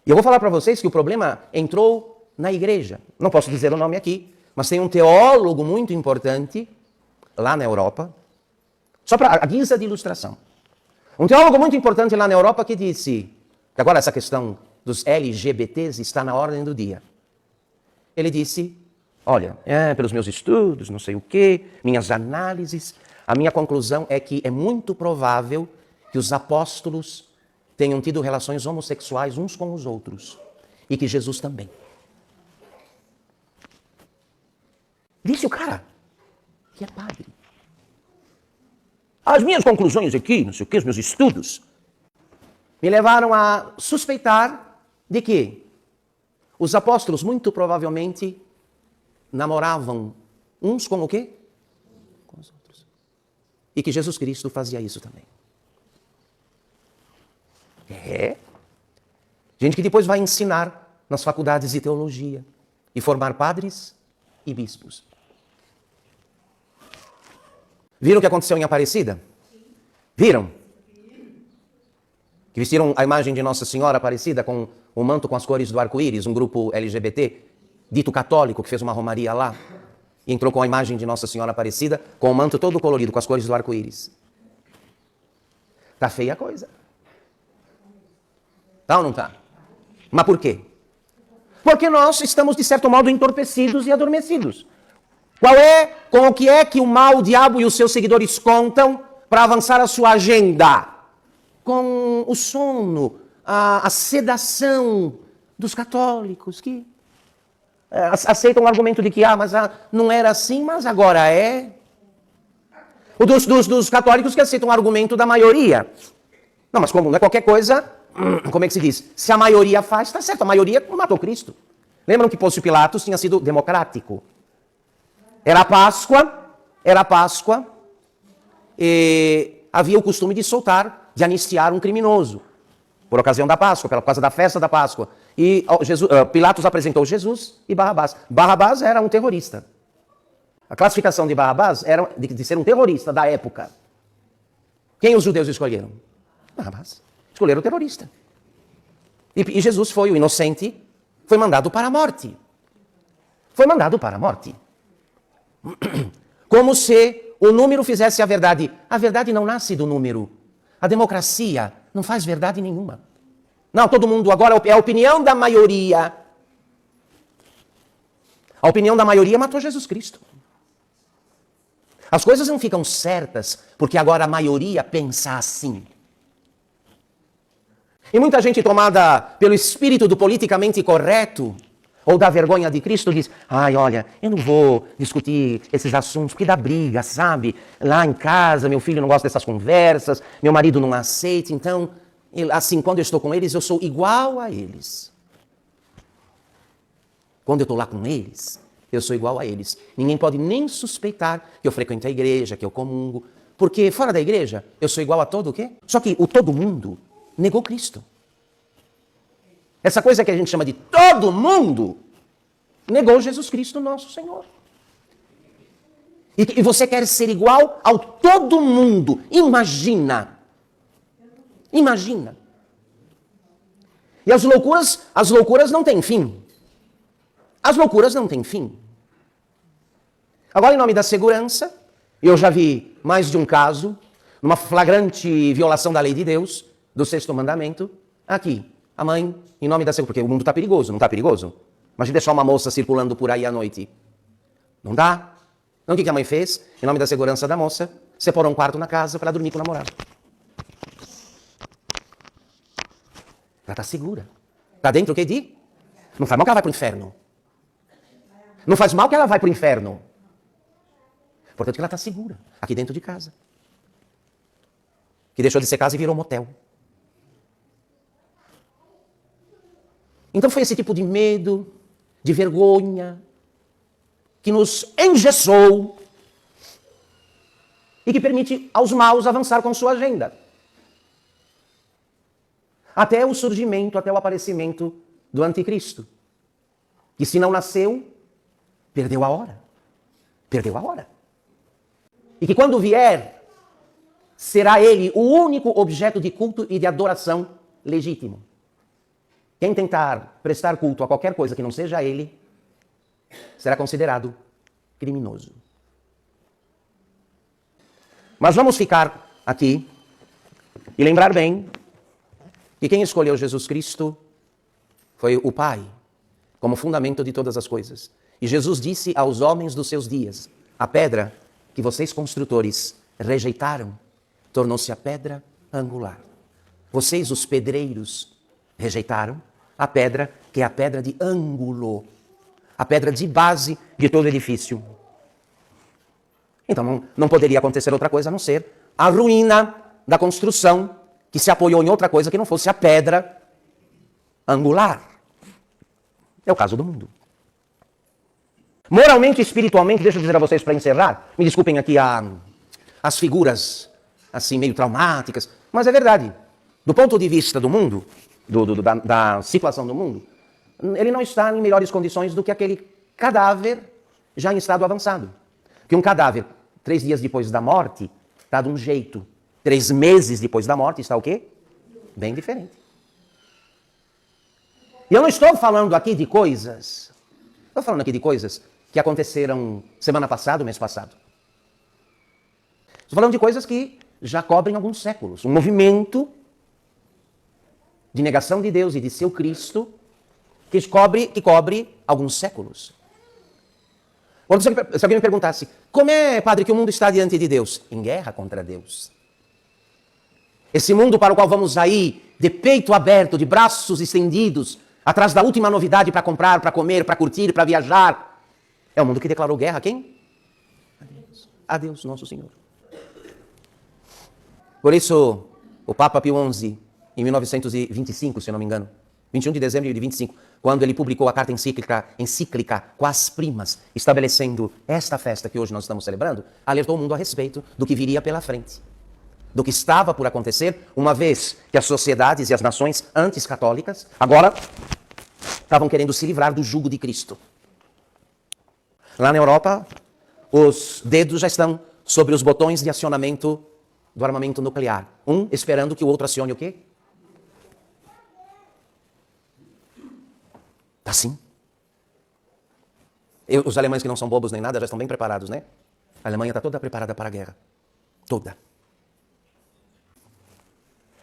E eu vou falar para vocês que o problema entrou na igreja. Não posso dizer o nome aqui, mas tem um teólogo muito importante lá na Europa, só para a guisa de ilustração. Um teólogo muito importante lá na Europa que disse que agora essa questão dos LGBTs está na ordem do dia. Ele disse, olha, pelos meus estudos, não sei o quê, minhas análises, a minha conclusão é que é muito provável que os apóstolos tenham tido relações homossexuais uns com os outros e que Jesus também. Disse o cara, que é padre. As minhas conclusões aqui, não sei o que, os meus estudos, me levaram a suspeitar de que os apóstolos muito provavelmente namoravam uns com o quê? Com os outros. E que Jesus Cristo fazia isso também. Gente que depois vai ensinar nas faculdades de teologia e formar padres e bispos. Viram o que aconteceu em Aparecida? Viram? Que vestiram a imagem de Nossa Senhora Aparecida com o manto com as cores do arco-íris, um grupo LGBT, dito católico, que fez uma romaria lá, e entrou com a imagem de Nossa Senhora Aparecida, com o manto todo colorido, com as cores do arco-íris. Tá feia a coisa. Tá ou não tá? Mas por quê? Porque nós estamos, de certo modo, entorpecidos e adormecidos. Com o que é que o mal, o diabo e os seus seguidores contam para avançar a sua agenda? Com o sono, a sedação dos católicos que aceitam o argumento de que mas não era assim, mas agora é. O dos católicos que aceitam o argumento da maioria. Não, mas como não é qualquer coisa, como é que se diz? Se a maioria faz, está certo, a maioria matou Cristo. Lembram que Pôncio Pilatos tinha sido democrático? Era Páscoa, e havia o costume de soltar, de anistiar um criminoso, por ocasião da Páscoa, por causa da festa da Páscoa. E Pilatos apresentou Jesus e Barrabás. Barrabás era um terrorista. A classificação de Barrabás era de ser um terrorista da época. Quem os judeus escolheram? Barrabás. Escolheram o terrorista. E Jesus foi o inocente, foi mandado para a morte. Foi mandado para a morte. Como se o número fizesse a verdade. A verdade não nasce do número. A democracia não faz verdade nenhuma. Não, todo mundo agora é a opinião da maioria. A opinião da maioria matou Jesus Cristo. As coisas não ficam certas porque agora a maioria pensa assim. E muita gente tomada pelo espírito do politicamente correto ou da vergonha de Cristo diz, olha, eu não vou discutir esses assuntos porque dá briga, sabe? Lá em casa, meu filho não gosta dessas conversas, meu marido não aceita, então, assim, quando eu estou com eles, eu sou igual a eles. Quando eu estou lá com eles, eu sou igual a eles. Ninguém pode nem suspeitar que eu frequento a igreja, que eu comungo, porque fora da igreja, eu sou igual a todo o quê? Só que o todo mundo negou Cristo. Essa coisa que a gente chama de todo mundo negou Jesus Cristo, nosso Senhor. E você quer ser igual ao todo mundo. Imagina. Imagina. E as loucuras não têm fim. As loucuras não têm fim. Agora, em nome da segurança, eu já vi mais de um caso, numa flagrante violação da lei de Deus, do sexto mandamento, aqui. A mãe, em nome da segurança, porque o mundo está perigoso, não está perigoso? Imagina deixar uma moça circulando por aí à noite. Não dá. Então o que a mãe fez? Em nome da segurança da moça, separou um quarto na casa para dormir com o namorado. Ela está segura. Está dentro o que de? Não faz mal que ela vai para o inferno. Não faz mal que ela vai para o inferno. Portanto que ela está segura, aqui dentro de casa. Que deixou de ser casa e virou motel. Então foi esse tipo de medo, de vergonha, que nos engessou e que permite aos maus avançar com sua agenda. Até o surgimento, até o aparecimento do anticristo. E se não nasceu, perdeu a hora. Perdeu a hora. E que quando vier, será ele o único objeto de culto e de adoração legítimo. Quem tentar prestar culto a qualquer coisa que não seja ele, será considerado criminoso. Mas vamos ficar aqui e lembrar bem que quem escolheu Jesus Cristo foi o Pai, como fundamento de todas as coisas. E Jesus disse aos homens dos seus dias: a pedra que vocês construtores rejeitaram, tornou-se a pedra angular. Vocês, os pedreiros, rejeitaram a pedra que é a pedra de ângulo, a pedra de base de todo edifício. Então não poderia acontecer outra coisa a não ser a ruína da construção que se apoiou em outra coisa que não fosse a pedra angular. É o caso do mundo. Moralmente e espiritualmente, deixa eu dizer a vocês para encerrar, me desculpem aqui as figuras assim meio traumáticas, mas é verdade. Do ponto de vista do mundo, da situação do mundo, ele não está em melhores condições do que aquele cadáver já em estado avançado. Que um cadáver, 3 dias depois da morte, está de um jeito. 3 meses depois da morte está o quê? Bem diferente. E eu não estou falando aqui de coisas, estou falando aqui de coisas que aconteceram semana passada, mês passado. Estou falando de coisas que já cobrem alguns séculos. Um movimento de negação de Deus e de seu Cristo que cobre alguns séculos. Se alguém me perguntasse, como é, padre, que o mundo está diante de Deus? Em guerra contra Deus. Esse mundo para o qual vamos aí, de peito aberto, de braços estendidos, atrás da última novidade para comprar, para comer, para curtir, para viajar, é o mundo que declarou guerra a quem? A Deus. A Deus, nosso Senhor. Por isso, o Papa Pio XI, em 1925, se eu não me engano, 21 de dezembro de 25, quando ele publicou a carta encíclica Quas Primas, estabelecendo esta festa que hoje nós estamos celebrando, alertou o mundo a respeito do que viria pela frente, do que estava por acontecer, uma vez que as sociedades e as nações antis-católicas agora estavam querendo se livrar do jugo de Cristo. Lá na Europa, os dedos já estão sobre os botões de acionamento do armamento nuclear. Um esperando que o outro acione o quê? Tá sim. Os alemães que não são bobos nem nada já estão bem preparados, né? A Alemanha está toda preparada para a guerra. Toda.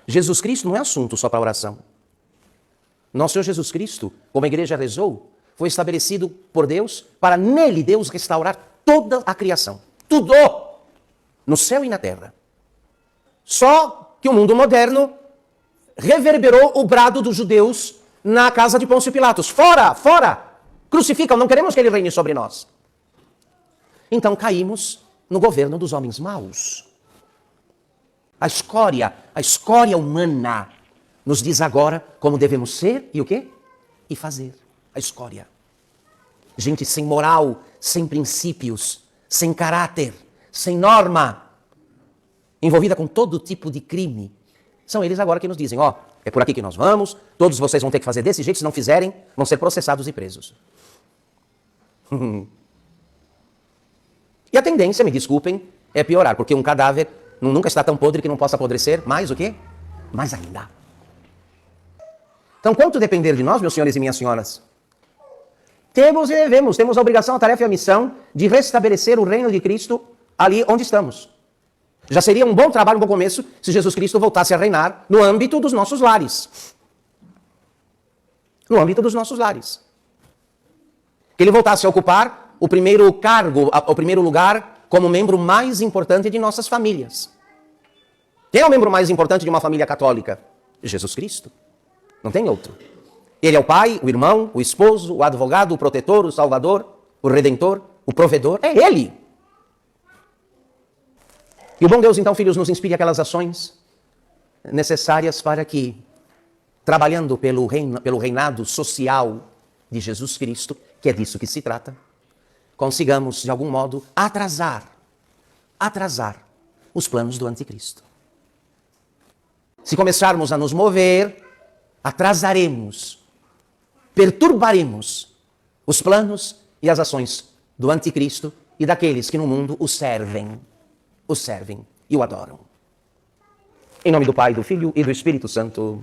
Jesus Cristo não é assunto só para oração. Nosso Senhor Jesus Cristo, como a igreja rezou, foi estabelecido por Deus para nele Deus restaurar toda a criação. Tudo! No céu e na terra. Só que o mundo moderno reverberou o brado dos judeus na casa de Pôncio Pilatos. Fora! Fora! Crucificam, não queremos que ele reine sobre nós. Então caímos no governo dos homens maus. A escória humana nos diz agora como devemos ser e o quê? E fazer. A escória. Gente sem moral, sem princípios, sem caráter, sem norma, envolvida com todo tipo de crime. São eles agora que nos dizem, ó, é por aqui que nós vamos, todos vocês vão ter que fazer desse jeito, se não fizerem, vão ser processados e presos. E a tendência, me desculpem, é piorar, porque um cadáver nunca está tão podre que não possa apodrecer, mais o quê? Mais ainda. Então, quanto depender de nós, meus senhores e minhas senhoras, temos a obrigação, a tarefa e a missão de restabelecer o reino de Cristo ali onde estamos. Já seria um bom trabalho, um bom começo, se Jesus Cristo voltasse a reinar no âmbito dos nossos lares. No âmbito dos nossos lares. Que ele voltasse a ocupar o primeiro cargo, o primeiro lugar, como membro mais importante de nossas famílias. Quem é o membro mais importante de uma família católica? Jesus Cristo. Não tem outro. Ele é o pai, o irmão, o esposo, o advogado, o protetor, o salvador, o redentor, o provedor. É ele. E o bom Deus, então, filhos, nos inspire aquelas ações necessárias para que, trabalhando pelo reinado social de Jesus Cristo, que é disso que se trata, consigamos, de algum modo, atrasar os planos do anticristo. Se começarmos a nos mover, atrasaremos, perturbaremos os planos e as ações do anticristo e daqueles que no mundo o servem e o adoram. Em nome do Pai, do Filho e do Espírito Santo.